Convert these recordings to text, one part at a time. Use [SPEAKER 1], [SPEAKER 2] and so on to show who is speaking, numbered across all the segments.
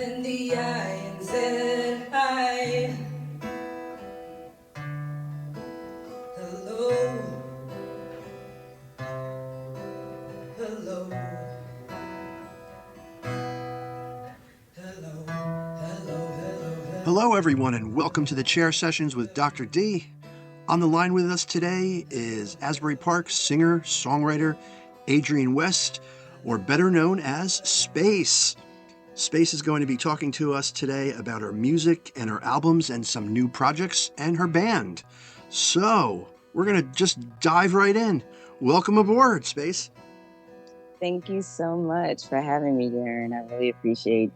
[SPEAKER 1] in the 𝑖𝑁𝑧𝑖. Hello, hello, hello, hello, hello.
[SPEAKER 2] Hello, everyone, and welcome to the Chair Sessions with Dr. D. On the line with us today is Asbury Park singer, songwriter Adrienne West, or better known as Space. Space is going to be talking to us today about her music and her albums and some new projects and her band. So, we're going to just dive right in. Welcome aboard, Space.
[SPEAKER 3] Thank you so much for having me, Darren. I really appreciate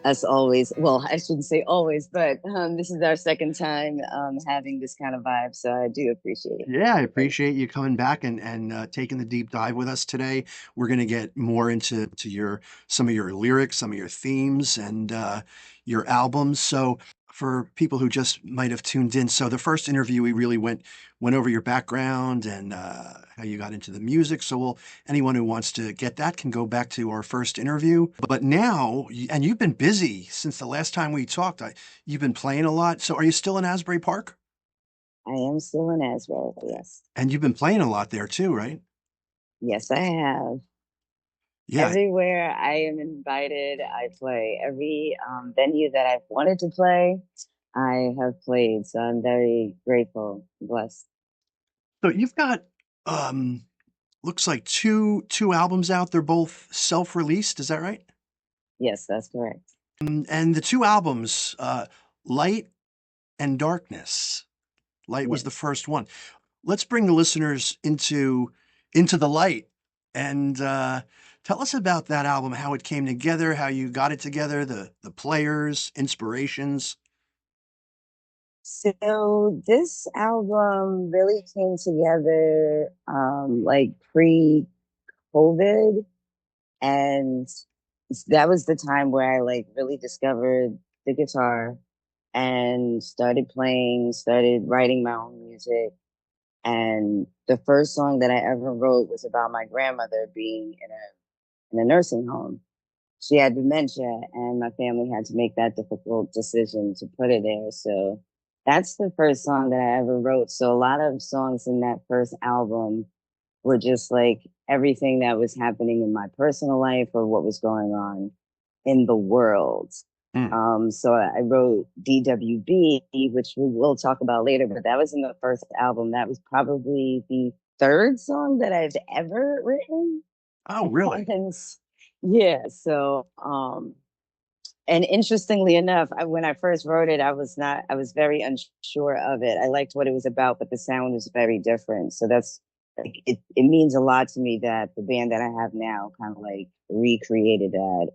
[SPEAKER 3] us always. Well, I shouldn't say always, but this is our second time having this kind of vibe, so I do appreciate it.
[SPEAKER 2] Yeah, I appreciate you coming back and taking the deep dive with us today. We're going to get more into some of your lyrics, some of your themes, and your albums. So for people who just might have tuned in, so the first interview we really went over your background and how you got into the music. So anyone who wants to get that can go back to our first interview. But now, and you've been busy since the last time we talked. You've been playing a lot. So are you still in Asbury Park?
[SPEAKER 3] I am still in Asbury, yes.
[SPEAKER 2] And you've been playing a lot there too, right?
[SPEAKER 3] Yes, I have.
[SPEAKER 2] Yeah.
[SPEAKER 3] Everywhere I am invited, I play. Every venue that I've wanted to play, I have played. So I'm very grateful, blessed.
[SPEAKER 2] So you've got looks like two albums out. They're both self-released, is that right?
[SPEAKER 3] Yes, that's correct.
[SPEAKER 2] And the two albums, Light and Darkness. Light was the first one. Let's bring the listeners into the light and tell us about that album, how it came together, how you got it together, the players, inspirations.
[SPEAKER 3] So this album really came together like pre-COVID, and that was the time where I like really discovered the guitar and started playing, started writing my own music. And the first song that I ever wrote was about my grandmother being in a nursing home. She had dementia, and my family had to make that difficult decision to put her there. So that's the first song that I ever wrote. So a lot of songs in that first album were just like everything that was happening in my personal life or what was going on in the world. So I wrote DWB, which we will talk about later, but that was in the first album. That was probably the third song that I've ever written.
[SPEAKER 2] Oh, really?
[SPEAKER 3] And yeah. So, and interestingly enough, when I first wrote it, I was very unsure of it. I liked what it was about, but the sound was very different. So that's, like, it means a lot to me that the band that I have now kind of like recreated that,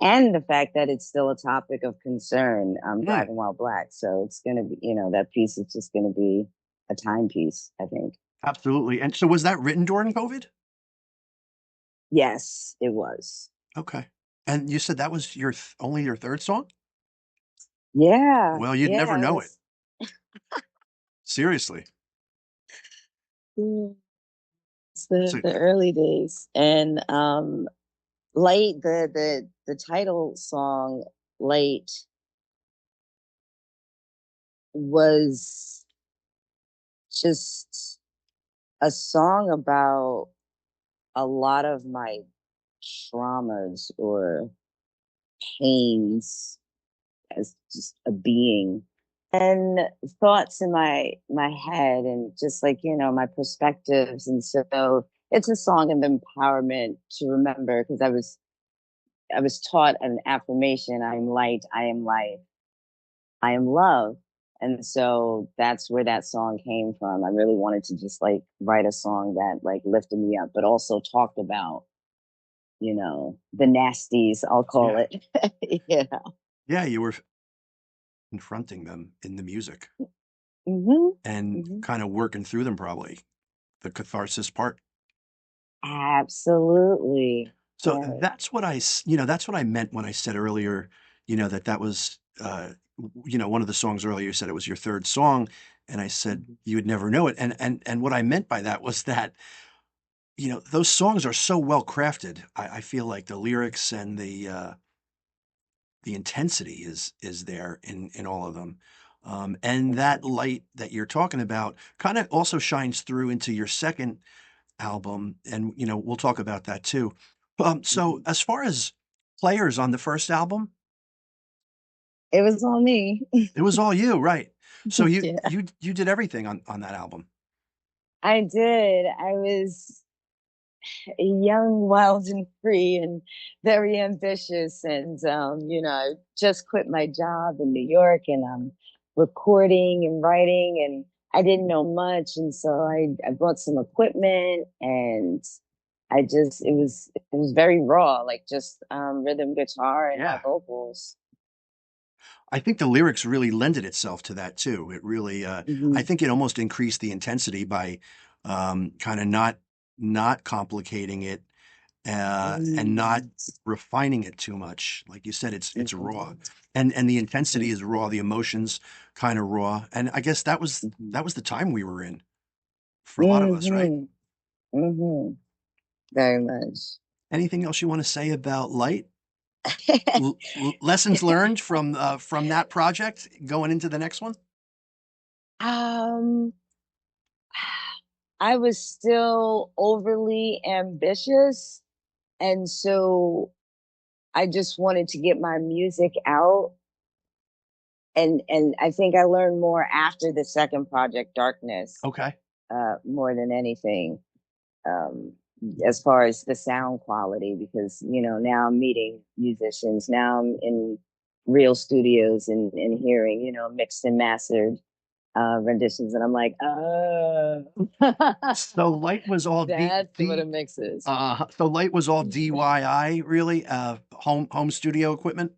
[SPEAKER 3] and the fact that it's still a topic of concern, driving while black. So it's going to be, that piece is just going to be a timepiece, I think.
[SPEAKER 2] Absolutely. And so was that written during COVID?
[SPEAKER 3] Yes, it was.
[SPEAKER 2] Okay. And you said that was only your third song?
[SPEAKER 3] Yeah.
[SPEAKER 2] Well, you'd never know it. Seriously.
[SPEAKER 3] It's the early days. And Light, the title song, Light, was just a song about a lot of my traumas or pains as just a being, and thoughts in my head, and just like, my perspectives. And so it's a song of empowerment to remember, because I was taught an affirmation: I am light, I am life, I am love. And so that's where that song came from. I really wanted to just like write a song that like lifted me up, but also talked about, the nasties, I'll call it.
[SPEAKER 2] Yeah, you were confronting them in the music and kind of working through them, probably the catharsis part.
[SPEAKER 3] Absolutely.
[SPEAKER 2] So that's what that's what I meant when I said earlier, that was, one of the songs earlier. You said it was your third song, and I said you would never know it. And what I meant by that was that, those songs are so well crafted. I feel like the lyrics and the the intensity is there in all of them. And that light that you're talking about kind of also shines through into your second album, and we'll talk about that too. So
[SPEAKER 3] Mhm.
[SPEAKER 2] as far as players on the first album,
[SPEAKER 3] It was on me.
[SPEAKER 2] it was all you, right? So you
[SPEAKER 3] Yeah,
[SPEAKER 2] you you did everything on that album.
[SPEAKER 3] I did. I was young, wild, and free, and very ambitious. And I just quit my job in New York, and I'm recording and writing, and I didn't know much, and so I bought some equipment, and it was very raw, like just rhythm guitar and my
[SPEAKER 2] Yeah.
[SPEAKER 3] vocals.
[SPEAKER 2] I think the lyrics really lended itself to that too. It really, I
[SPEAKER 3] Hmm.
[SPEAKER 2] think it almost increased the intensity by kind of not complicating it and not refining it too much. Like you said, it's raw, and the intensity is raw. The emotions kind of raw, and I guess that was the time we were in for a lot of us, right?
[SPEAKER 3] Hmm. Hmm. Very much.
[SPEAKER 2] Anything else you want to say about Light? Lessons learned from that project going into the next one?
[SPEAKER 3] um I was still overly ambitious. And so I just wanted to get my music out. And I think I learned more after the second project, Darkness,
[SPEAKER 2] Okay.
[SPEAKER 3] more than anything, um, as far as the sound quality, because, now I'm meeting musicians. Now I'm in real studios and hearing, mixed and mastered renditions. And I'm like, oh,
[SPEAKER 2] So Light was all
[SPEAKER 3] that's what a mix is.
[SPEAKER 2] So Light was all DIY, really, home studio equipment.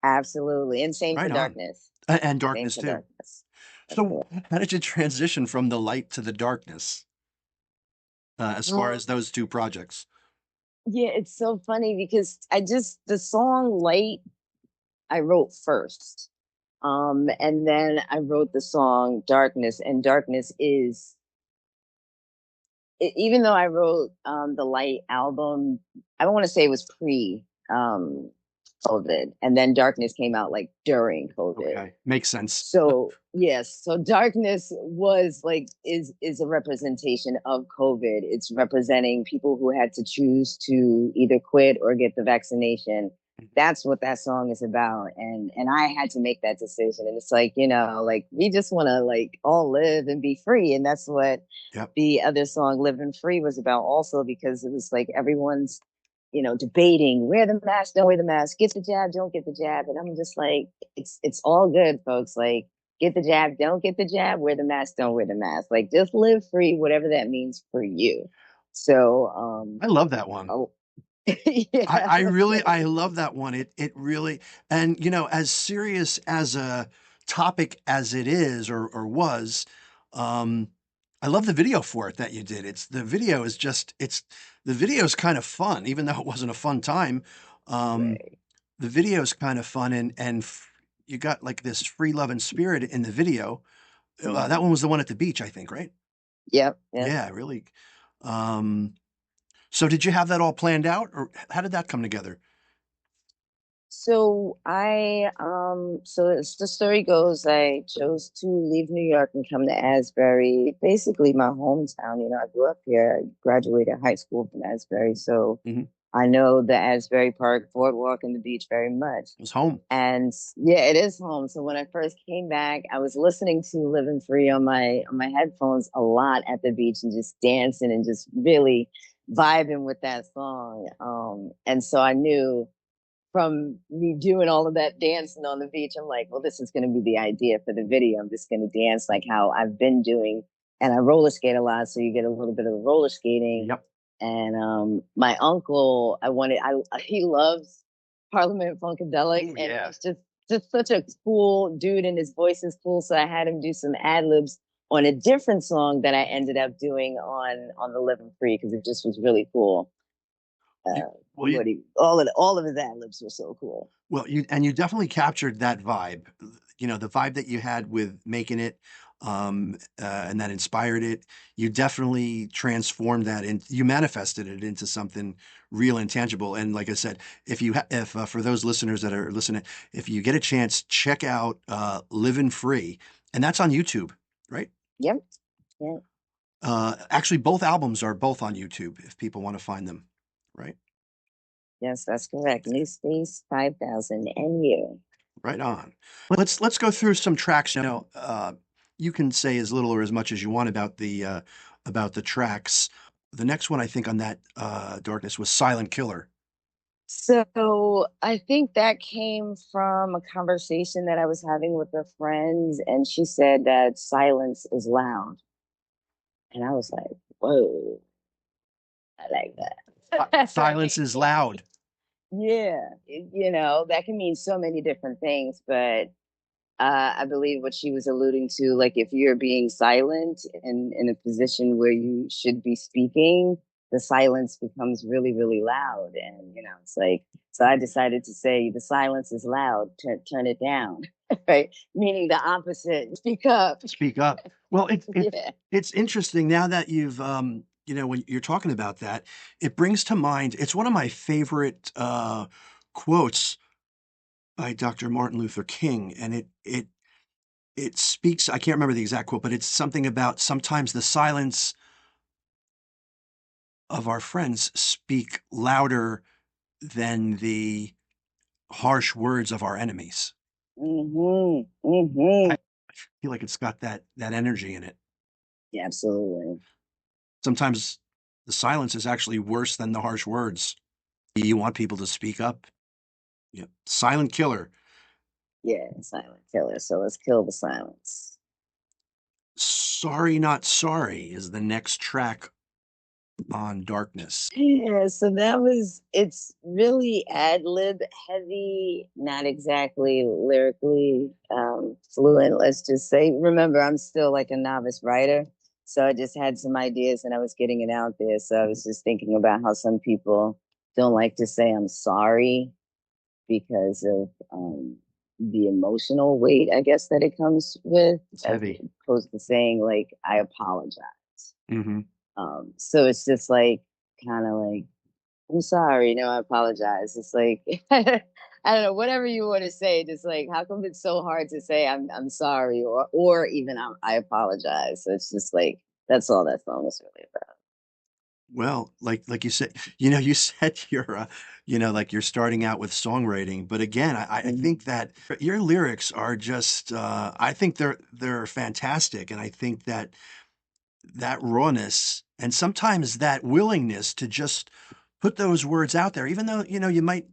[SPEAKER 3] Absolutely. And same for
[SPEAKER 2] Right on.
[SPEAKER 3] Darkness.
[SPEAKER 2] And
[SPEAKER 3] Same
[SPEAKER 2] Darkness
[SPEAKER 3] for
[SPEAKER 2] too.
[SPEAKER 3] Darkness. That's
[SPEAKER 2] So
[SPEAKER 3] cool.
[SPEAKER 2] how did you transition from the Light to the Darkness, as far
[SPEAKER 3] Um,
[SPEAKER 2] as those two projects?
[SPEAKER 3] yeah, it's so funny because the song Light I wrote first. And then I wrote the song Darkness, and Darkness is even though I wrote the Light album, I don't want to say it was pre COVID, and then Darkness came out like during COVID.
[SPEAKER 2] Okay, makes sense.
[SPEAKER 3] So yes, so Darkness was like is a representation of COVID. It's representing people who had to choose to either quit or get the vaccination. That's what that song is about. And I had to make that decision. And it's like, like we just want to like all live and be free. And that's what
[SPEAKER 2] Yep.
[SPEAKER 3] the other song Living Free was about also, because it was like everyone's debating, wear the mask, don't wear the mask, get the jab, don't get the jab. And I'm just like, it's all good, folks. Like, get the jab, don't get the jab, wear the mask, don't wear the mask. Like, just live free, whatever that means for you. So,
[SPEAKER 2] I love that one.
[SPEAKER 3] oh,
[SPEAKER 2] I
[SPEAKER 3] yeah,
[SPEAKER 2] really I
[SPEAKER 3] thanks.
[SPEAKER 2] love that one. It really, and as serious as a topic as it is or was, um, I love the video for it that you did. The video is kind of fun, even though it wasn't a fun time. Um,
[SPEAKER 3] Right.
[SPEAKER 2] the video is kind of fun, and you got like this free love and spirit in the video. That one
[SPEAKER 3] Mhm.
[SPEAKER 2] was the one at the beach, I think, right?
[SPEAKER 3] Yep, yep.
[SPEAKER 2] Yeah, really. Um, so did you have that all planned out, or how did that come together?
[SPEAKER 3] So as the story goes, I chose to leave New York and come to Asbury, basically my hometown. I grew up here. I graduated high school from Asbury, so
[SPEAKER 2] Mhm.
[SPEAKER 3] I know the Asbury Park boardwalk and the beach very much.
[SPEAKER 2] It was home.
[SPEAKER 3] And yeah, it is home. So when I first came back, I was listening to Living Free on my headphones a lot at the beach and just dancing and just really vibing with that song. And so I knew from me doing all of that dancing on the beach, I'm like, well, this is going to be the idea for the video. I'm just going to dance like how I've been doing. And I roller skate a lot, so you get a little bit of roller skating.
[SPEAKER 2] Yep.
[SPEAKER 3] And my uncle, he loves Parliament Funkadelic,
[SPEAKER 2] Oh
[SPEAKER 3] and
[SPEAKER 2] yeah.
[SPEAKER 3] he's just such a cool dude, and his voice is cool. So I had him do some ad libs on a different song that I ended up doing on the Living Free, because it just was really cool.
[SPEAKER 2] You, well, you,
[SPEAKER 3] What he all of his ad libs were so cool.
[SPEAKER 2] you definitely captured that vibe. The vibe that you had with making it. and that inspired it. You definitely transformed that, and you manifested it into something real and tangible. And like I said, if for those listeners that are listening, if you get a chance, check out Livin' Free, and that's on YouTube, right?
[SPEAKER 3] Yep. Yeah.
[SPEAKER 2] Actually, both albums are both on YouTube if people want to find them, right?
[SPEAKER 3] Yes, that's correct. New Space 5000 and you.
[SPEAKER 2] Right on. Let's go through some tracks. You can say as little or as much as you want about the tracks. The next one I think on that Darkness was Silent Killer.
[SPEAKER 3] So I think that came from a conversation that I was having with a friend, and she said that silence is loud. And I was like, whoa, I like that.
[SPEAKER 2] Silence is loud.
[SPEAKER 3] Yeah, that can mean so many different things, but I believe what she was alluding to, like if you're being silent in a position where you should be speaking, the silence becomes really, really loud. And, it's like, so I decided to say the silence is loud, turn it down, right? Meaning the opposite, speak up.
[SPEAKER 2] Speak up. Well,
[SPEAKER 3] Yeah.
[SPEAKER 2] it's interesting now that you've, when you're talking about that, it brings to mind, it's one of my favorite quotes by Dr. Martin Luther King. And it speaks, I can't remember the exact quote, but it's something about sometimes the silence of our friends speak louder than the harsh words of our enemies.
[SPEAKER 3] Mm-hmm. Mm-hmm.
[SPEAKER 2] I feel like it's got that energy in it.
[SPEAKER 3] Yeah, absolutely.
[SPEAKER 2] Sometimes the silence is actually worse than the harsh words. You want people to speak up. Yeah. Silent Killer.
[SPEAKER 3] Yeah, silent killer. So let's kill the silence.
[SPEAKER 2] Sorry Not Sorry is the next track on Darkness.
[SPEAKER 3] Yeah, so it's really ad lib heavy, not exactly lyrically fluent, let's just say. Remember, I'm still like a novice writer, so I just had some ideas and I was getting it out there. So I was just thinking about how some people don't like to say I'm sorry because of the emotional weight, I guess, that it comes with,
[SPEAKER 2] It's
[SPEAKER 3] as
[SPEAKER 2] heavy.
[SPEAKER 3] opposed to saying like I apologize.
[SPEAKER 2] Mm-hmm.
[SPEAKER 3] So it's just like kind of like I'm sorry, no, I apologize. It's like I don't know, whatever you want to say. Just like how come it's so hard to say I'm sorry or even I apologize. So it's just like that's all that song is really about.
[SPEAKER 2] Well, like you said, you said like you're starting out with songwriting, but again, I think that your lyrics are just, I think they're fantastic, and I think that rawness and sometimes that willingness to just put those words out there, even though you might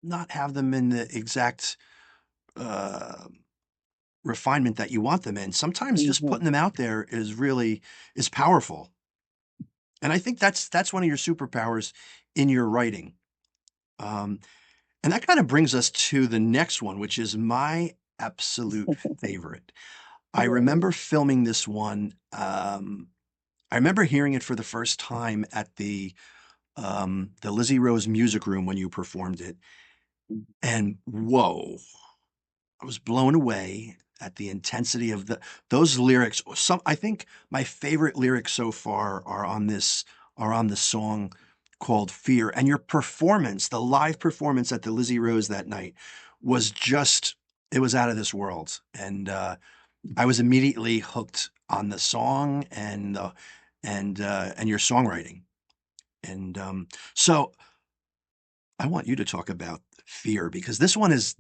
[SPEAKER 2] not have them in the exact uh, refinement that you want them in. Sometimes just
[SPEAKER 3] Mm-hmm.
[SPEAKER 2] putting them out there is powerful. And I think that's one of your superpowers in your writing. Um, and that kind of brings us to the next one, which is my absolute favorite. I remember filming this one. I remember hearing it for the first time at the Lizzie Rose Music Room when you performed it, and whoa, I was blown away at the intensity of those lyrics. I think my favorite lyrics so far are on the song called Fear. And your performance, the live performance at the Lizzie Rose that night was just, it was out of this world. And I was immediately hooked on the song and your songwriting. And so I want you to talk about Fear because this one is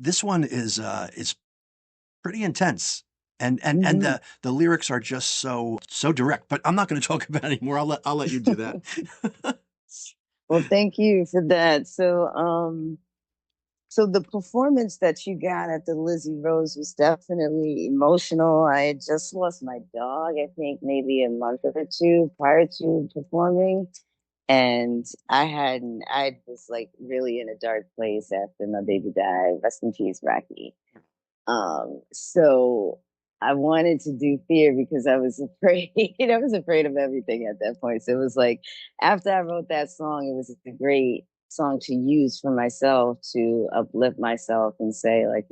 [SPEAKER 2] pretty intense. And
[SPEAKER 3] Mm-hmm.
[SPEAKER 2] the lyrics are just so direct, but I'm not going to talk about it anymore. I'll let you do that.
[SPEAKER 3] Well, thank you for that. So the performance that you got at the Lizzie Rose was definitely emotional. I had just lost my dog, I think maybe a month or two prior to performing. And I was like really in a dark place after my baby died. Rest in peace, Rocky. So I wanted to do Fear because I was afraid. I was afraid of everything at that point. So it was like after I wrote that song, it was a great song to use for myself to uplift myself and say, like,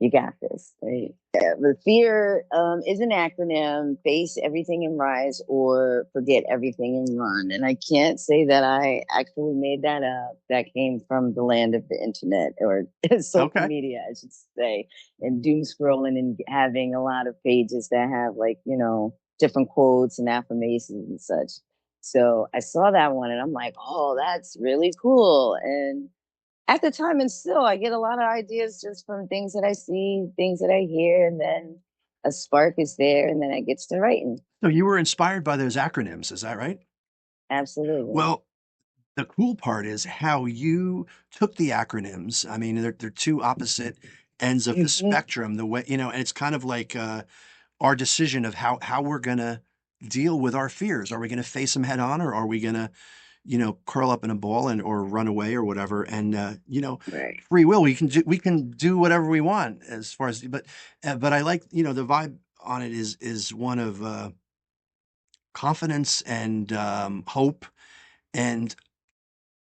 [SPEAKER 3] You got this. Right? Yeah, the fear is an acronym: face everything and rise, or forget everything and run. And I can't say that I actually made that up. That came from the land of the internet, or social
[SPEAKER 2] Okay.
[SPEAKER 3] media, I should say, and doom scrolling and having a lot of pages that have, like, different quotes and affirmations and such. So I saw that one and I'm like, oh, that's really cool. And at the time, and still, I get a lot of ideas just from things that I see, things that I hear, and then a spark is there, and then it gets to writing.
[SPEAKER 2] So you were inspired by those acronyms, is that right?
[SPEAKER 3] Absolutely.
[SPEAKER 2] Well, the cool part is how you took the acronyms. I mean, they're two opposite ends of the
[SPEAKER 3] Mhm.
[SPEAKER 2] spectrum. The way, and it's kind of like our decision of how we're gonna deal with our fears. Are we gonna face them head on, or are we gonna, curl up in a ball and or run away or whatever? And
[SPEAKER 3] Right.
[SPEAKER 2] free will. We can do whatever we want as far as, but I like the vibe on it is one of confidence and hope. And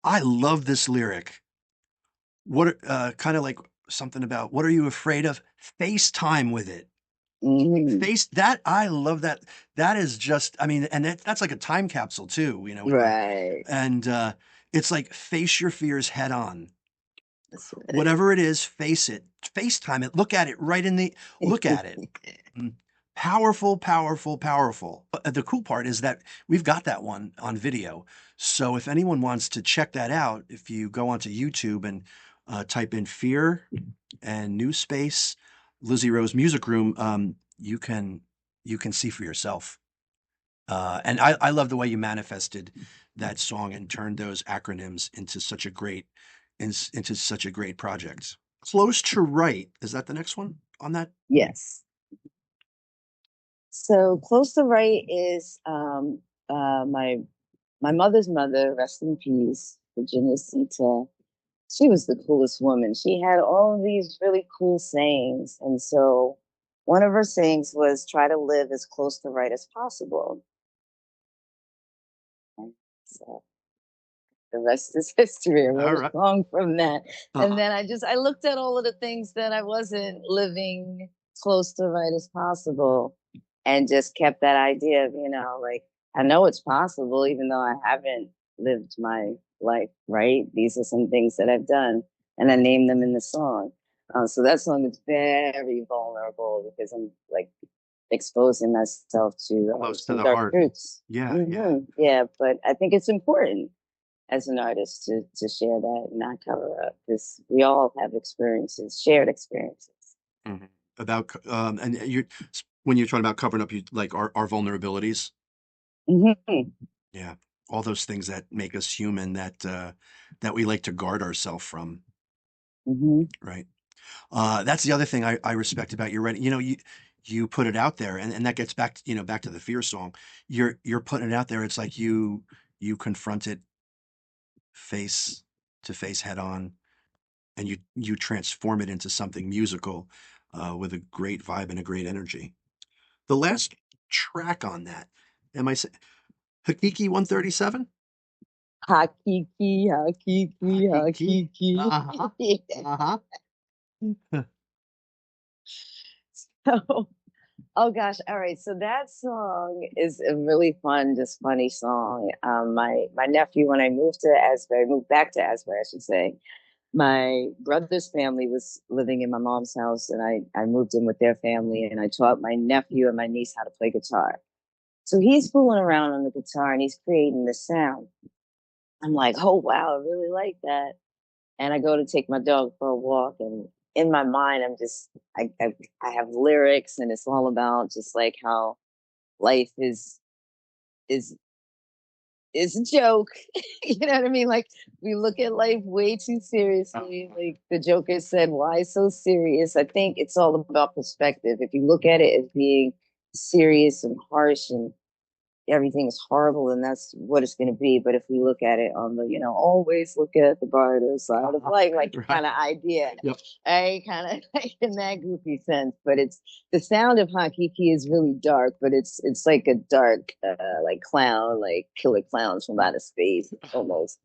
[SPEAKER 2] I love this lyric. What kind of like something about what are you afraid of? FaceTime with it.
[SPEAKER 3] Hmm.
[SPEAKER 2] Face that. I love that. That is just, I mean, and that's like a time capsule too,
[SPEAKER 3] Right.
[SPEAKER 2] and it's like face your fears head on.
[SPEAKER 3] That's right.
[SPEAKER 2] Whatever it is, face it, FaceTime it, look at it right in the, look at it. Mm. Powerful, powerful, powerful. But the cool part is that we've got that one on video. So if anyone wants to check that out, if you go onto YouTube and type in fear and new space, Lizzie Rose Music Room, you can see for yourself. And I love the way you manifested that song and turned those acronyms into such a great project. Close to right. Is that the next one on that?
[SPEAKER 3] Yes. So close to right is my mother's mother, rest in peace, Virginia Sita. She was the coolest woman. She had all of these really cool sayings. And so one of her sayings was try to live as close to right as possible. So the rest is history. I
[SPEAKER 2] All
[SPEAKER 3] wrote a
[SPEAKER 2] right.
[SPEAKER 3] song from that. And
[SPEAKER 2] Uh-huh.
[SPEAKER 3] then I looked at all of the things that I wasn't living close to right as possible and just kept that idea of, like, I know it's possible, even though I haven't lived my life, right? These are some things that I've done, and I named them in the song. So that song is very vulnerable because I'm like exposing myself to
[SPEAKER 2] Close to
[SPEAKER 3] some
[SPEAKER 2] the
[SPEAKER 3] dark
[SPEAKER 2] heart.
[SPEAKER 3] truths.
[SPEAKER 2] Yeah, yeah.
[SPEAKER 3] Yeah, but I think it's important as an artist to share that and not cover up because we all have experiences, shared experiences.
[SPEAKER 2] Mhm. About and when you're talking about covering up, you like our vulnerabilities.
[SPEAKER 3] Hmm.
[SPEAKER 2] Yeah, all those things that make us human that we like to guard ourselves from.
[SPEAKER 3] Hmm.
[SPEAKER 2] Right. That's the other thing I respect about your writing. You put it out there, and that gets back to, back to the fear song. You're putting it out there. It's like you confront it face to face head on, and you transform it into something musical with a great vibe and a great energy. The last track on that, am I saying Hakiki 137?
[SPEAKER 3] Hakiki, hakiki,
[SPEAKER 2] Hakiki.
[SPEAKER 3] hakiki.
[SPEAKER 2] Uh-huh. Uh-huh.
[SPEAKER 3] So, oh gosh, all right. So that song is a really fun, just funny song. My nephew, when I moved back to Asbury, I should say, my brother's family was living in my mom's house, and I moved in with their family, and I taught my nephew and my niece how to play guitar. So he's fooling around on the guitar and he's creating the sound. I'm like, oh wow, I really like that. And I go to take my dog for a walk, and in my mind, I have lyrics, and it's all about just like how life is is a joke. You know what I mean? Like we look at life way too seriously. Like the Joker said, "Why so serious?" I think it's all about perspective. If you look at it as being serious and harsh and everything's horrible and that's what it's going to be. But if we look at it on the, always look at the brighter side of life, like
[SPEAKER 2] Right.
[SPEAKER 3] kind of idea,
[SPEAKER 2] Yep.
[SPEAKER 3] I kind of like in that goofy sense. But it's the sound of 𝐻𝐾𝐂𝐂 is really dark, but it's like a dark, like clown, like killer clowns from outer space almost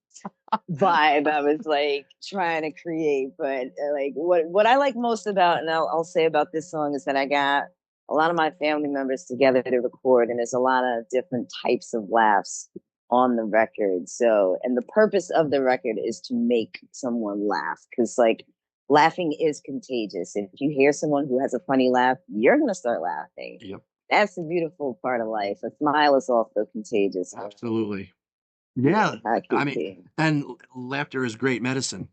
[SPEAKER 3] vibe I was like trying to create. But like what I like most about, and I'll say about this song, is that I got a lot of my family members together to record, and there's a lot of different types of laughs on the record. So, and the purpose of the record is to make someone laugh, because like laughing is contagious. If you hear someone who has a funny laugh, you're gonna start laughing.
[SPEAKER 2] Yep.
[SPEAKER 3] That's the beautiful part of life. A smile is also contagious.
[SPEAKER 2] Absolutely. Yeah. I mean,
[SPEAKER 3] 𝐻𝐾𝐂𝐂.
[SPEAKER 2] and laughter is great medicine.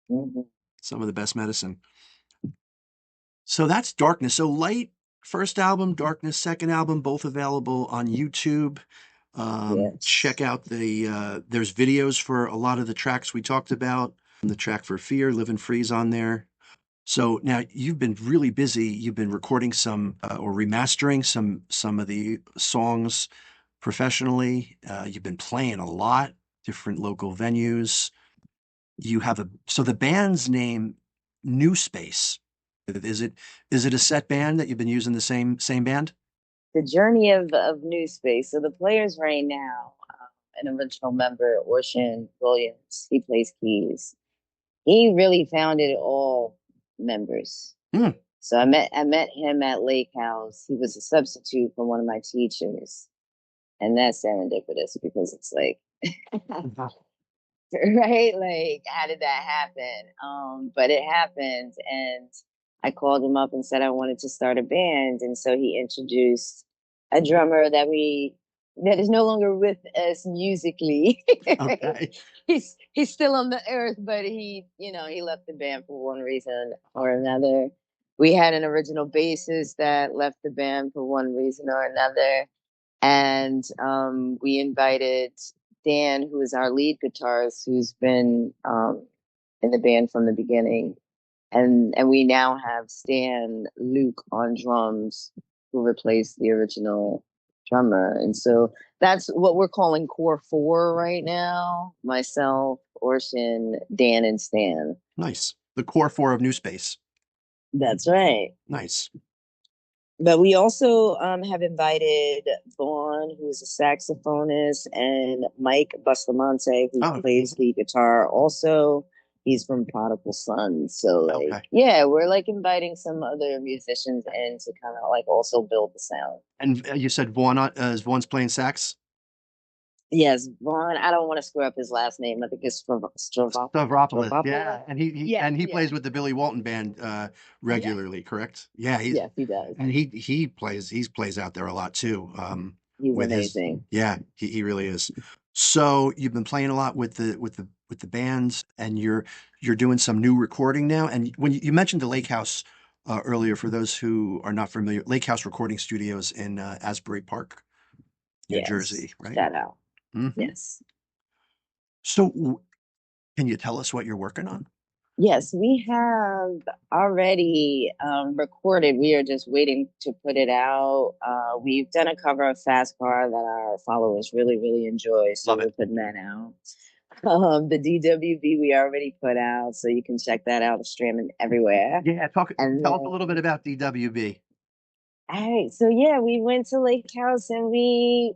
[SPEAKER 3] Mhm.
[SPEAKER 2] Some of the best medicine. So that's Darkness. So Light, first album, Darkness, second album, both available on YouTube.
[SPEAKER 3] Yes.
[SPEAKER 2] Check out there's videos for a lot of the tracks we talked about. The track for Fear, Live and Free's on there. So now you've been really busy. You've been recording some or remastering some of the songs professionally. You've been playing a lot, different local venues. You have so the band's name, New Space. Is it a set band that you've been using the same band?
[SPEAKER 3] The journey of New Space. So the players right now, an original member, �㽀𝑚 Williams, he plays keys. He really founded all members.
[SPEAKER 2] Mm.
[SPEAKER 3] So I met him at Lake House. He was a substitute for one of my teachers, and that's serendipitous because it's like, right? Like, how did that happen? But it happened, and I called him up and said I wanted to start a band, and so he introduced a drummer that is no longer with us musically.
[SPEAKER 2] Okay.
[SPEAKER 3] He's still on the earth, but he left the band for one reason or another. We had an original bassist that left the band for one reason or another, and we invited Dan, who is our lead guitarist, who's been in the band from the beginning, and we now have Stan Luke on drums, who replaced the original drummer. And so that's what we're calling Core 4 right now. Myself, �々𝑚, Dan, and Stan.
[SPEAKER 2] Nice. The Core 4 of New Space.
[SPEAKER 3] That's right.
[SPEAKER 2] Nice.
[SPEAKER 3] But we also have invited Vaughn, who's a saxophonist, and Mike Bustamante, who plays lead guitar. Also, he's from Prodigal Son. So, like,
[SPEAKER 2] Okay.
[SPEAKER 3] yeah, we're like inviting some other musicians in to kind of like also build the sound.
[SPEAKER 2] And you said Vaughn's playing sax?
[SPEAKER 3] Yes, Vaughn. I don't want to screw up his last name. I think it's
[SPEAKER 2] Stavropoulos. Yeah, and he plays with the Billy Walton band regularly, correct? Yeah,
[SPEAKER 3] he does.
[SPEAKER 2] And he plays out there a lot too.
[SPEAKER 3] He's
[SPEAKER 2] with
[SPEAKER 3] amazing.
[SPEAKER 2] He really is. So you've been playing a lot with the bands, and you're doing some new recording now. And when you mentioned the Lake House earlier, for those who are not familiar, Lake House Recording Studios in Asbury Park, New Jersey, right?
[SPEAKER 3] Shout out.
[SPEAKER 2] Mm-hmm.
[SPEAKER 3] Yes.
[SPEAKER 2] So can you tell us what you're working on?
[SPEAKER 3] Yes, we have already recorded. We are just waiting to put it out. We've done a cover of Fast Car that our followers really, really enjoy. So we're putting that out. The DWB we already put out, so you can check that out. It's streaming everywhere.
[SPEAKER 2] Yeah, tell us a little bit about DWB.
[SPEAKER 3] All right, so yeah, we went to Lake House and we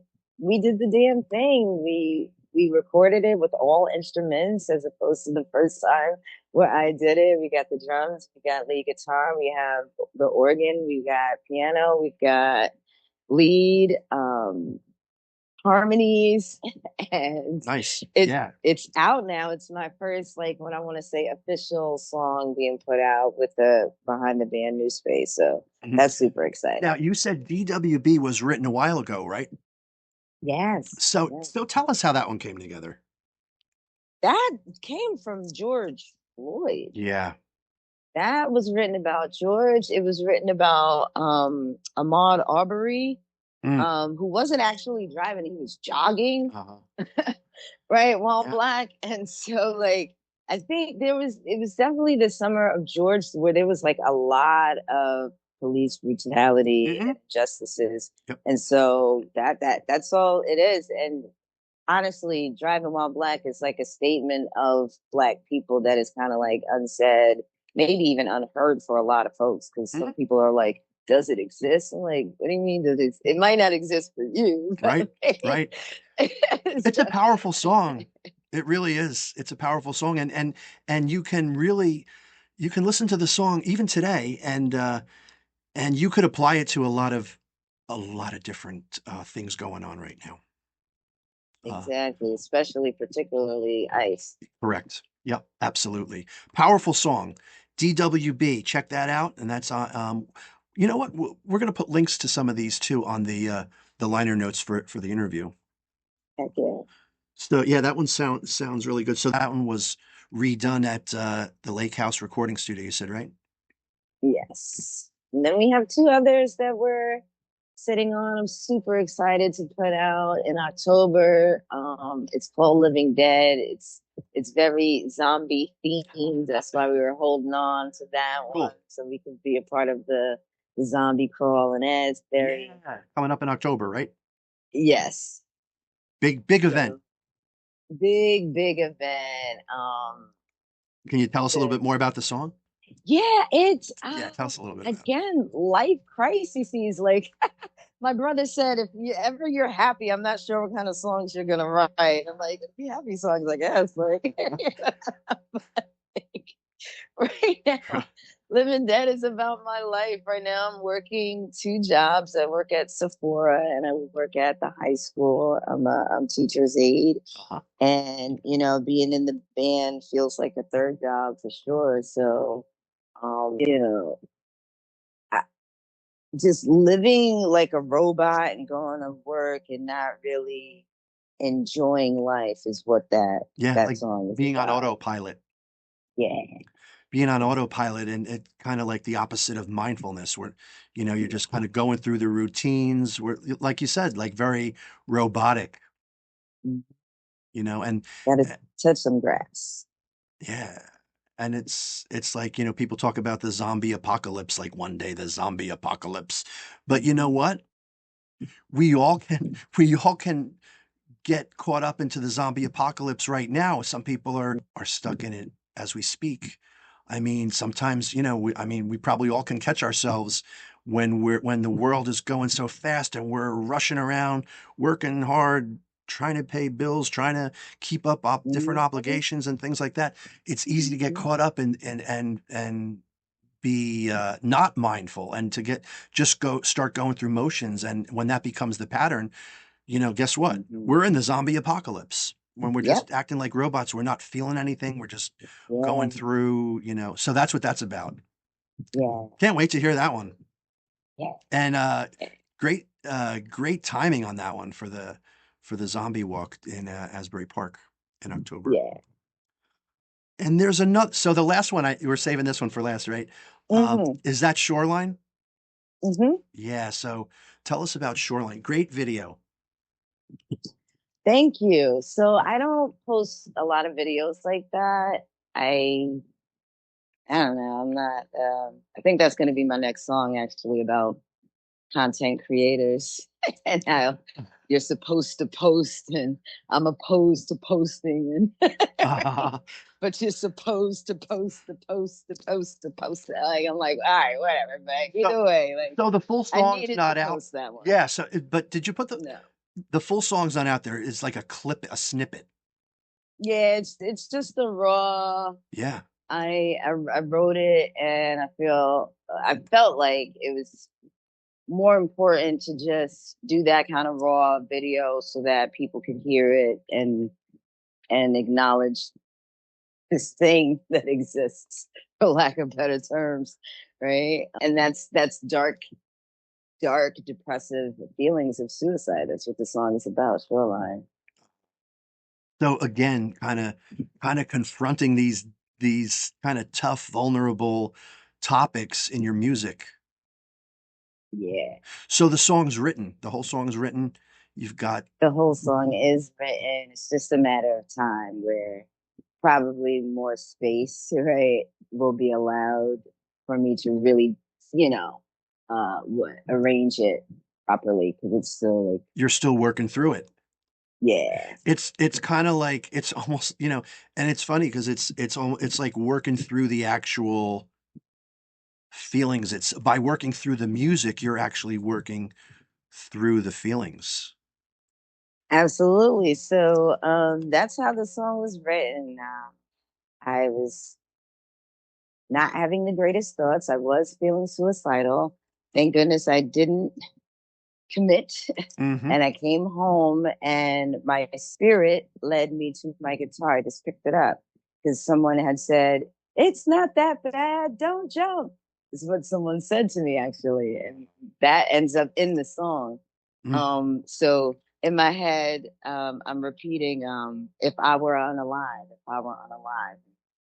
[SPEAKER 3] did the damn thing. We recorded it with all instruments as opposed to the first time where I did it. We got the drums, we got lead guitar, we have the organ, we got piano, we got lead, harmonies, and
[SPEAKER 2] nice.
[SPEAKER 3] It's out now. It's my first, like, what I want to say, official song being put out with the behind the band New Space. So that's super exciting.
[SPEAKER 2] Now, you said DWB was written a while ago, right?
[SPEAKER 3] Yes.
[SPEAKER 2] So tell us how that one came together.
[SPEAKER 3] That came from George Floyd.
[SPEAKER 2] Yeah.
[SPEAKER 3] That was written about George. It was written about Ahmaud Arbery, who wasn't actually driving. He was jogging, right, while black. And so, like, I think it was definitely the summer of George where there was, like, a lot of police brutality
[SPEAKER 2] Hmm.
[SPEAKER 3] and injustices.
[SPEAKER 2] Yep.
[SPEAKER 3] And so that's all it is. And honestly, Driving While Black is like a statement of Black people that is kind of like unsaid, maybe even unheard for a lot of folks, because
[SPEAKER 2] Hmm.
[SPEAKER 3] some people are like, does it exist? I'm like, what do you mean does it might not exist for you,
[SPEAKER 2] Right.
[SPEAKER 3] but
[SPEAKER 2] Right.
[SPEAKER 3] it's
[SPEAKER 2] It's a
[SPEAKER 3] just,
[SPEAKER 2] powerful song. It really is. It's a powerful song, and you can really you can listen to the song even today, and you could apply it to a lot of different things going on right now. Uh,
[SPEAKER 3] exactly, especially particularly ICE.
[SPEAKER 2] Correct. Yep, absolutely. Powerful song. DWB, check that out. And that's you know what? We're going to put links to some of these too on the liner notes for the interview.
[SPEAKER 3] Heck yeah.
[SPEAKER 2] So yeah, that one sounds really good. So that one was redone at the Lake House Recording Studio, you said, right?
[SPEAKER 3] Yes. And then we have two others that we're sitting on. I'm super excited to put out in October. It's called Living Dead. It's very zombie themed. That's why we were holding on to that one
[SPEAKER 2] Cool.
[SPEAKER 3] so we could be a part of the zombie crawl in Asbury.
[SPEAKER 2] Yeah. Coming up in October, right?
[SPEAKER 3] Yes.
[SPEAKER 2] Big event.
[SPEAKER 3] So big event.
[SPEAKER 2] Can you tell us a little
[SPEAKER 3] The
[SPEAKER 2] bit more about the song?
[SPEAKER 3] Yeah, it's
[SPEAKER 2] Yeah, tell us a little bit about it.
[SPEAKER 3] again, life crises. Like my brother said, if you ever you're happy, I'm not sure what kind of songs you're gonna write. I'm like, be happy songs, I guess. Like, right now, Living Dead is about my life. Right now, I'm working two jobs. I work at Sephora and I work at the high school. I'm teacher's aide,
[SPEAKER 2] Uh-huh.
[SPEAKER 3] and being in the band feels like a third job for sure. So, you know, just living like a robot and going to work and not really enjoying life is what that
[SPEAKER 2] Yeah,
[SPEAKER 3] that
[SPEAKER 2] like
[SPEAKER 3] song is
[SPEAKER 2] being on
[SPEAKER 3] about.
[SPEAKER 2] autopilot.
[SPEAKER 3] Yeah.
[SPEAKER 2] Being on autopilot, and it kind of like the opposite of mindfulness, where you're just kind of going through the routines, where like you said, like very robotic, and
[SPEAKER 3] Gotta
[SPEAKER 2] uh,
[SPEAKER 3] touch some grass.
[SPEAKER 2] yeah, and it's like people talk about the zombie apocalypse, like one day the zombie apocalypse, but you know what, we all can get caught up into the zombie apocalypse right now. Some people are stuck in it as we speak. I mean, sometimes, we probably all can catch ourselves when the world is going so fast and we're rushing around, working hard, trying to pay bills, trying to keep up different
[SPEAKER 3] Mhm.
[SPEAKER 2] obligations and things like that. It's easy to get caught up and be not mindful and to get just start going through motions. And when that becomes the pattern, guess what?
[SPEAKER 3] Mhm.
[SPEAKER 2] We're in the zombie apocalypse when we're
[SPEAKER 3] Yep.
[SPEAKER 2] just acting like robots. We're not feeling anything. We're just
[SPEAKER 3] Yeah.
[SPEAKER 2] going through, so that's what that's about.
[SPEAKER 3] Yeah.
[SPEAKER 2] Can't wait to hear that one.
[SPEAKER 3] Yeah.
[SPEAKER 2] And great timing on that one for the zombie walk in Asbury Park in October.
[SPEAKER 3] Yeah.
[SPEAKER 2] And there's another. So the last one, we're saving this one for last, right?
[SPEAKER 3] Hmm.
[SPEAKER 2] Is that Shoreline?
[SPEAKER 3] Hmm.
[SPEAKER 2] Yeah. So tell us about Shoreline. Great video.
[SPEAKER 3] Thank you. So I don't post a lot of videos like that. I I don't know. I'm not. I think that's going to be my next song, actually, about content creators and how you're supposed to post, and I'm opposed to posting, and but you're supposed to post, to post, to post, to post. Like I'm like, all right, whatever. But
[SPEAKER 2] So,
[SPEAKER 3] either way, like
[SPEAKER 2] so the full
[SPEAKER 3] I
[SPEAKER 2] song's
[SPEAKER 3] needed to
[SPEAKER 2] not out.
[SPEAKER 3] post that one.
[SPEAKER 2] Yeah. So, but did you put
[SPEAKER 3] No.
[SPEAKER 2] the full song's not out there? It's like a clip, a snippet.
[SPEAKER 3] Yeah, it's just the raw.
[SPEAKER 2] Yeah.
[SPEAKER 3] I wrote it, and I felt like it was more important to just do that kind of raw video so that people could hear it and acknowledge this thing that exists, for lack of better terms, right? And that's dark depressive feelings of suicide. That's what the song is about, Shoreline.
[SPEAKER 2] So again, kind of confronting these kind of tough, vulnerable topics in your music.
[SPEAKER 3] Yeah.
[SPEAKER 2] So the song's written. The whole song's written. You've got
[SPEAKER 3] The whole song is written. It's just a matter of time where probably more space, right, will be allowed for me to really, you know, arrange it properly because it's still like,
[SPEAKER 2] You're still working through it.
[SPEAKER 3] yeah,
[SPEAKER 2] It's kind of like it's almost, and it's funny because it's like working through the actual feelings. It's by working through the music, you're actually working through the feelings.
[SPEAKER 3] absolutely. So that's how the song was written. I was not having the greatest thoughts. I was feeling suicidal. Thank goodness I didn't commit.
[SPEAKER 2] Mm-hmm.
[SPEAKER 3] And I came home and my spirit led me to my guitar. I just picked it up because someone had said, "It's not that bad. Don't jump." Is what someone said to me actually. And that ends up in the song.
[SPEAKER 2] Mm.
[SPEAKER 3] So in my head, I'm repeating, if I were unalive, if I were unalive.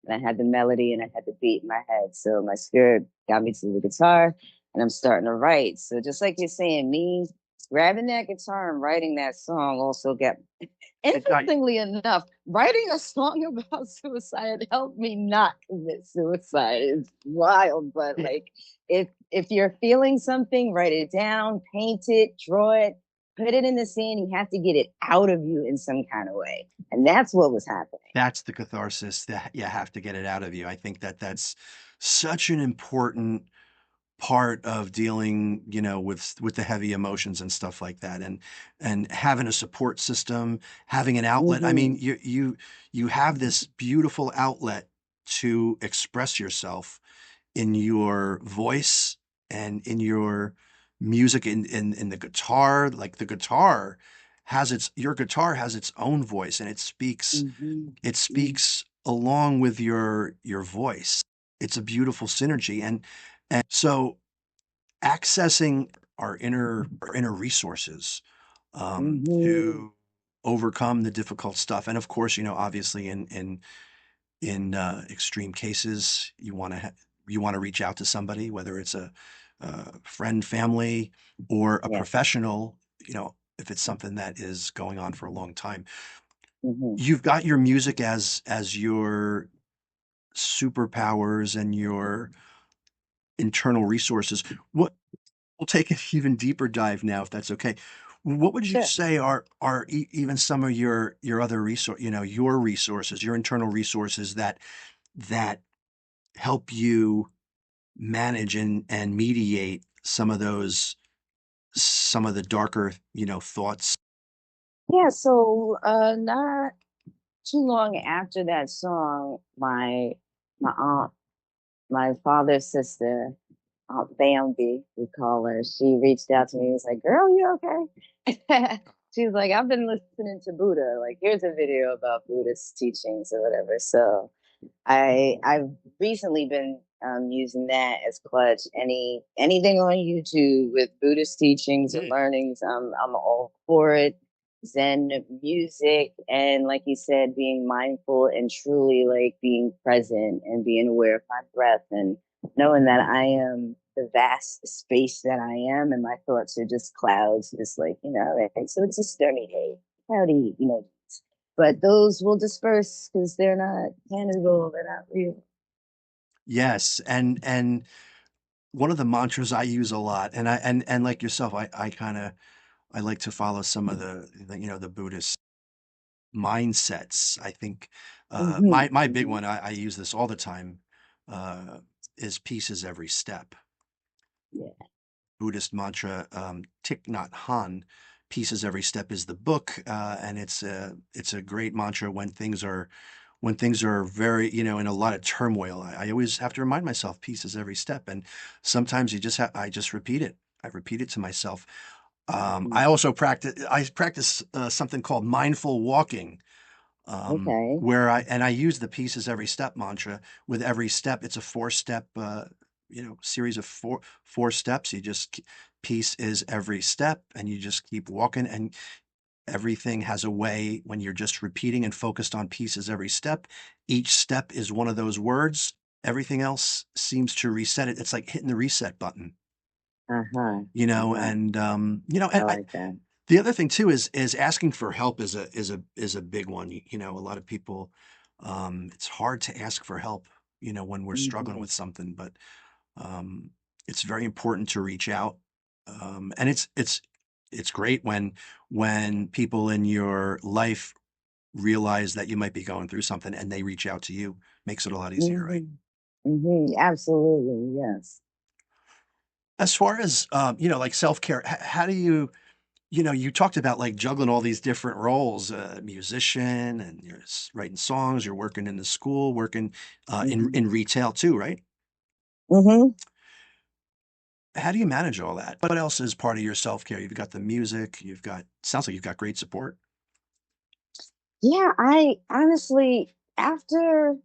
[SPEAKER 3] And I had the melody and I had the beat in my head. So my spirit got me to the guitar and I'm starting to write. So just like you're saying, me grabbing that guitar and writing that song also got, interestingly enough, writing a song about suicide helped me not commit suicide. It's wild, but like if you're feeling something, write it down, paint it, draw it, put it in the sand. You have to get it out of you in some kind of way, and that's what was happening.
[SPEAKER 2] That's the catharsis that you have to get it out of you. I think that that's such an important part of dealing, with the heavy emotions and stuff like that, and having a support system, having an outlet. I mean,
[SPEAKER 3] Mm-hmm.
[SPEAKER 2] you have this beautiful outlet to express yourself in your voice and in your music, in the guitar. Like the guitar your guitar has its own voice, and it speaks
[SPEAKER 3] Mm-hmm.
[SPEAKER 2] it speaks along with your voice. It's a beautiful synergy. And so accessing our inner resources,
[SPEAKER 3] Mm-hmm.
[SPEAKER 2] to overcome the difficult stuff. And of course, obviously in extreme cases, you want to reach out to somebody, whether it's a friend, family, or a
[SPEAKER 3] Yeah.
[SPEAKER 2] professional, if it's something that is going on for a long time.
[SPEAKER 3] Mm-hmm.
[SPEAKER 2] You've got your music as your superpowers and your internal resources. We'll take an even deeper dive now, if that's okay. What would you
[SPEAKER 3] Sure.
[SPEAKER 2] say are even some of your other your resources, your internal resources that help you manage and mediate some of the darker, thoughts?
[SPEAKER 3] Yeah. So not too long after that song, my aunt, my father's sister, Aunt Bambi, we call her, she reached out to me and was like, "Girl, you okay?" She's like, "I've been listening to Buddha. Like, here's a video about Buddhist teachings or whatever." So I've recently been using that as clutch. Anything on YouTube with Buddhist teachings or
[SPEAKER 2] Mm.
[SPEAKER 3] learnings, I'm all for it. Zen music and like you said, being mindful and truly like being present and being aware of my breath and knowing that I am the vast space that I am and my thoughts are just clouds, just like, right? So it's a stormy day, cloudy, but those will disperse because they're not tangible, they're not real.
[SPEAKER 2] Yes, and one of the mantras I use a lot, and like yourself, I like to follow some of the Buddhist mindsets. I think
[SPEAKER 3] Mm-hmm.
[SPEAKER 2] my big
[SPEAKER 3] Mm-hmm.
[SPEAKER 2] one, I use this all the time, uh, is peace is every step.
[SPEAKER 3] Yeah.
[SPEAKER 2] Buddhist mantra, Thich Nhat Hanh, peace is every step is the book, and it's a great mantra when things are very, in a lot of turmoil. I always have to remind myself peace is every step, and sometimes I just repeat it. I repeat it to myself.
[SPEAKER 3] Mm-hmm.
[SPEAKER 2] I practice something called mindful walking,
[SPEAKER 3] Okay.
[SPEAKER 2] where I use the pieces every step mantra. With every step, it's a four-step, series of four steps. Peace is every step, and you just keep walking, and everything has a way when you're just repeating and focused on peace is every step. Each step is one of those words. Everything else seems to reset it. It's like hitting the reset button,
[SPEAKER 3] Uh-huh. Uh-huh.
[SPEAKER 2] and
[SPEAKER 3] I like that.
[SPEAKER 2] the other thing too is asking for help is a big one. A lot of people, it's hard to ask for help, when we're struggling
[SPEAKER 3] Mm-hmm.
[SPEAKER 2] with something, but um, it's very important to reach out. And it's great when people in your life realize that you might be going through something and they reach out to you. Makes it a lot easier, right?
[SPEAKER 3] Absolutely, yes.
[SPEAKER 2] As far as like self-care, how do you, you talked about like juggling all these different roles, musician, and you're writing songs, you're working in the school, working in retail too, right?
[SPEAKER 3] hmm
[SPEAKER 2] How do you manage all that? What else is part of your self-care? You've got the music, sounds like you've got great support.
[SPEAKER 3] Yeah, I honestly, after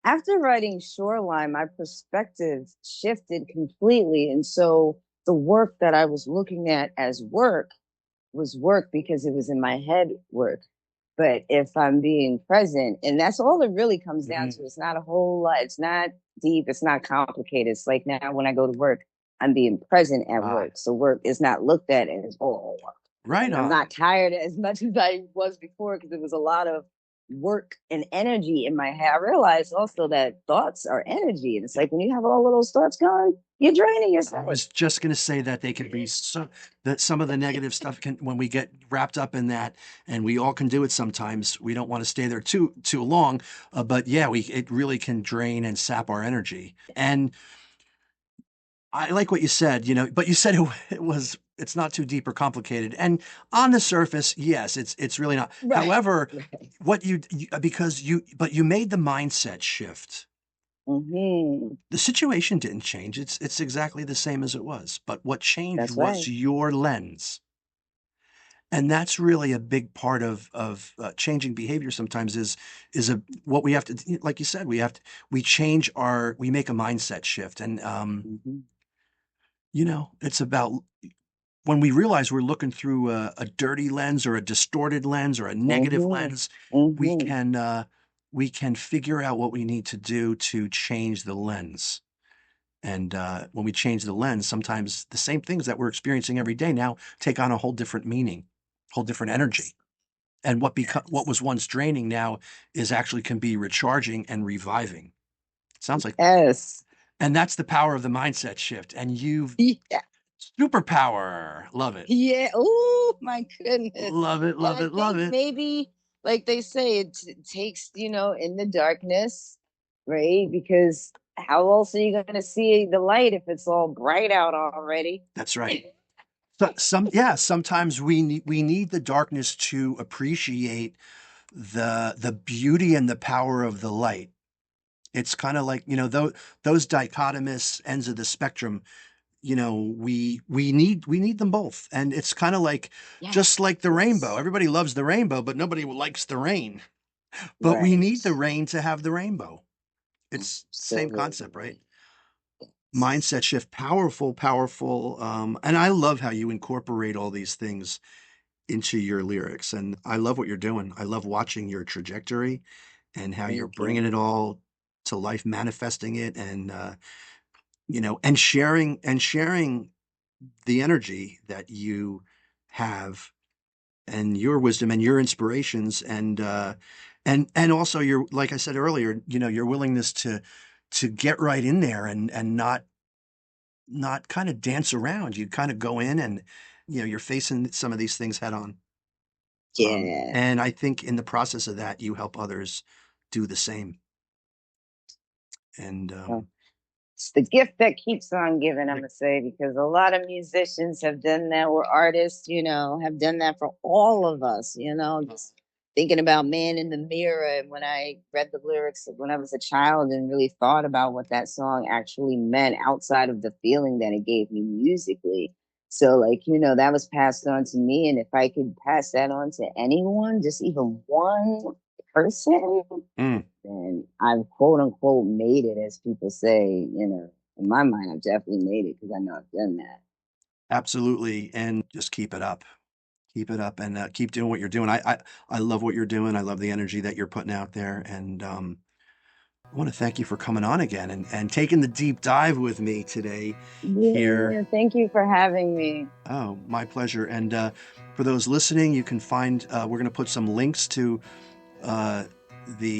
[SPEAKER 3] writing Shoreline, my perspective shifted completely. And so the work that I was looking at as work was work because it was in my head work. But if I'm being present, and that's all it really comes down to, it's not a whole lot, it's not deep, it's not complicated. It's like now when I go to work, I'm being present at work. So work is not looked at as, oh,
[SPEAKER 2] Right
[SPEAKER 3] and
[SPEAKER 2] on.
[SPEAKER 3] I'm not tired as much as I was before because it was a lot of work and energy in my head. I realized also that thoughts are energy. And it's like when you have all of those thoughts going, you're draining
[SPEAKER 2] I
[SPEAKER 3] yourself.
[SPEAKER 2] was just going to say that they can be that some of the negative stuff can, when we get wrapped up in that, and we all can do it sometimes. We don't want to stay there too long, but yeah, it really can drain and sap our energy. And I like what you said, but you said it's not too deep or complicated. And on the surface, yes, it's really not.
[SPEAKER 3] Right.
[SPEAKER 2] However, what but you made the mindset shift.
[SPEAKER 3] Mm-hmm.
[SPEAKER 2] The situation didn't change. It's exactly the same as it was. But what changed
[SPEAKER 3] That's
[SPEAKER 2] was
[SPEAKER 3] right.
[SPEAKER 2] your lens. And that's really a big part of changing behavior sometimes is what we have to, like you said, we make a mindset shift. And, it's about when we realize we're looking through a dirty lens or a distorted lens or a negative lens, we can figure out what we need to do to change the lens. And when we change the lens, sometimes the same things that we're experiencing every day now take on a whole different meaning, whole different energy. And what was once draining now can be recharging and reviving. Sounds like,
[SPEAKER 3] Yes.
[SPEAKER 2] and that's the power of the mindset shift. And
[SPEAKER 3] Yeah.
[SPEAKER 2] superpower. Love it.
[SPEAKER 3] Yeah. Oh my goodness.
[SPEAKER 2] Love it. Love it. Love it.
[SPEAKER 3] Maybe, like they say, it takes, in the darkness, right? Because how else are you going to see the light if it's all bright out already?
[SPEAKER 2] That's right. So sometimes we need the darkness to appreciate the beauty and the power of the light. It's kind of like, those dichotomous ends of the spectrum, we need them both. And it's kind of like, just like the rainbow. Everybody loves the rainbow, but nobody likes the rain. But we need the rain to have the rainbow. It's the same concept, right? Mindset shift, powerful, powerful. And I love how you incorporate all these things into your lyrics. And I love what you're doing. I love watching your trajectory and how you're bringing it all to life, manifesting it, and and sharing the energy that you have and your wisdom and your inspirations and also your, like I said earlier, your willingness to get right in there and not kind of dance around. You kind of go in and you're facing some of these things head on. And I think in the process of that, you help others do the same. And
[SPEAKER 3] it's the gift that keeps on giving, I'm going to say, because a lot of musicians have done that, or artists, have done that for all of us, just thinking about Man in the Mirror. And when I read the lyrics when I was a child and really thought about what that song actually meant outside of the feeling that it gave me musically. So, that was passed on to me. And if I could pass that on to anyone, just even one person, then I've quote unquote made it, as people say. In my mind, I've definitely made it because I know I've done that.
[SPEAKER 2] Absolutely. And just keep it up. Keep it up and keep doing what you're doing. I love what you're doing. I love the energy that you're putting out there. And I want to thank you for coming on again and taking the deep dive with me today here.
[SPEAKER 3] Thank you for having me.
[SPEAKER 2] Oh, my pleasure. And for those listening, you can find, we're going to put some links to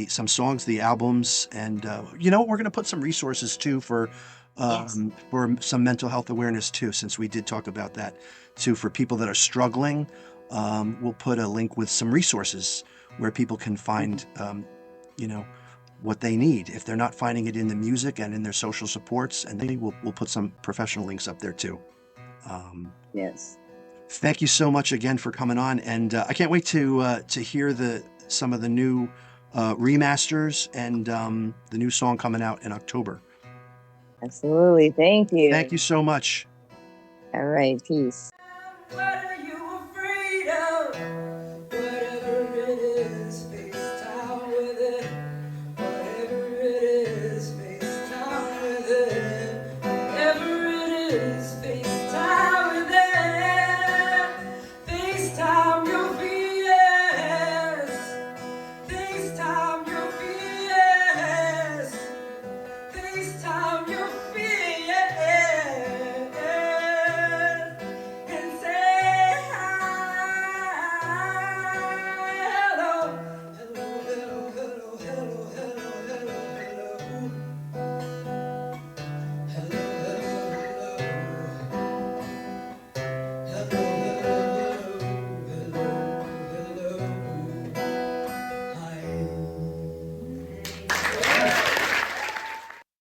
[SPEAKER 2] some songs, the albums, and we're going to put some resources too for some mental health awareness too, since we did talk about that too, for people that are struggling. We'll put a link with some resources where people can find what they need if they're not finding it in the music and in their social supports, and then we'll put some professional links up there too.
[SPEAKER 3] Yes.
[SPEAKER 2] Thank you so much again for coming on, and I can't wait to hear some of the new remasters and the new song coming out in October.
[SPEAKER 3] Absolutely. Thank you.
[SPEAKER 2] Thank you so much.
[SPEAKER 3] All right. Peace.
[SPEAKER 1] What